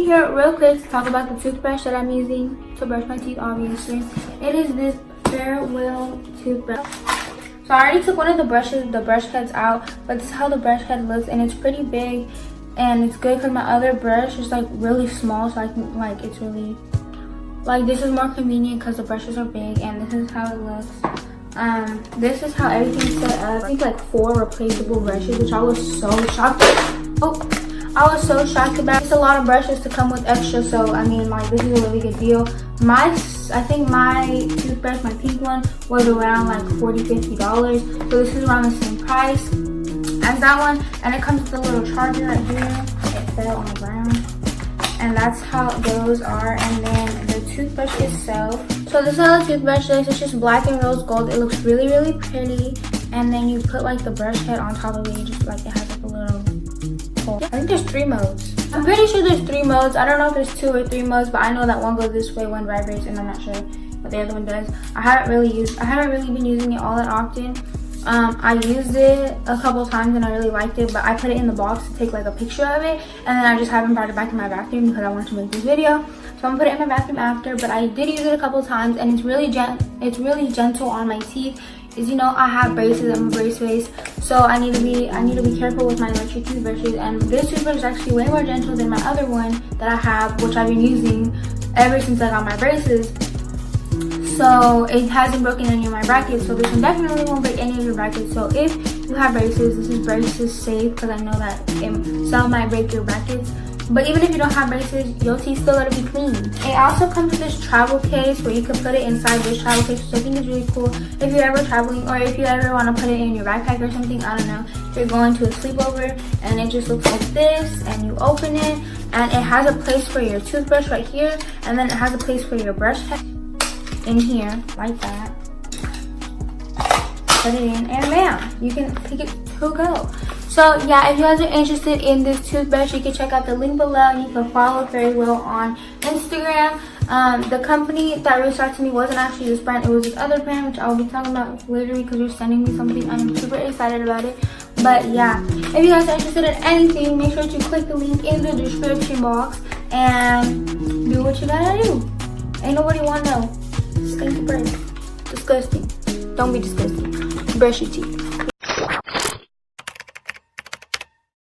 here real quick to talk about the toothbrush that I'm using to brush my teeth, obviously. It is this Fairywill toothbrush. So I already took one of the brush heads out, but this is how the brush head looks, and it's pretty big, and it's good because my other brush is like really small, so I can like, it's really like, this is more convenient because the brushes are big, and this is how it looks. This is how everything's set up. I think like 4 replaceable brushes, which I was so shocked. I was so shocked about. It's a lot of brushes to come with extra, so I mean, like, this is a really good deal. I think my toothbrush, my pink one, was around like $40–50, so this is around the same price as that one, and it comes with a little charger right here. It fell on the ground, and that's how those are. And then the toothbrush itself, so this is how the toothbrush looks. It's just black and rose gold. It looks really, really pretty. And then you put like the brush head on top of it. You just like, it has like a little hole. I think there's 3 modes. I'm pretty sure there's 3 modes. I don't know if there's 2 or 3 modes, but I know that one goes this way, one vibrates, and I'm not sure what the other one does. I haven't really been using it all that often. I used it a couple times and I really liked it, but I put it in the box to take like a picture of it, and then I just haven't brought it back in my bathroom because I wanted to make this video. So I'm gonna put it in my bathroom after, but I did use it a couple times, and it's really gentle on my teeth. Is, you know, I have braces, I'm a brace face, so I need to be careful with my electric toothbrushes, and this toothbrush is actually way more gentle than my other one that I have, which I've been using ever since I got my braces. So it hasn't broken any of my brackets, so this one definitely won't break any of your brackets. So if you have braces, this is braces safe, because I know that some might break your brackets. But even if you don't have braces, your teeth still gotta be clean. It also comes with this travel case where you can put it inside this travel case, which I think is really cool if you're ever traveling, or if you ever want to put it in your backpack or something. I don't know. If you're going to a sleepover, and it just looks like this, and you open it, and it has a place for your toothbrush right here, and then it has a place for your brush head in here, like that. Put it in, and bam, you can take it to go. So yeah, if you guys are interested in this toothbrush, you can check out the link below, and you can follow Fairywill on Instagram. The company that reached out to me wasn't actually this brand, it was this other brand, which I will be talking about literally because you're sending me something, and I'm super excited about it. But yeah, if you guys are interested in anything, make sure to click the link in the description box and do what you gotta do. Ain't nobody wanna know. Stinky breath. Disgusting. Don't be disgusting. Brush your teeth.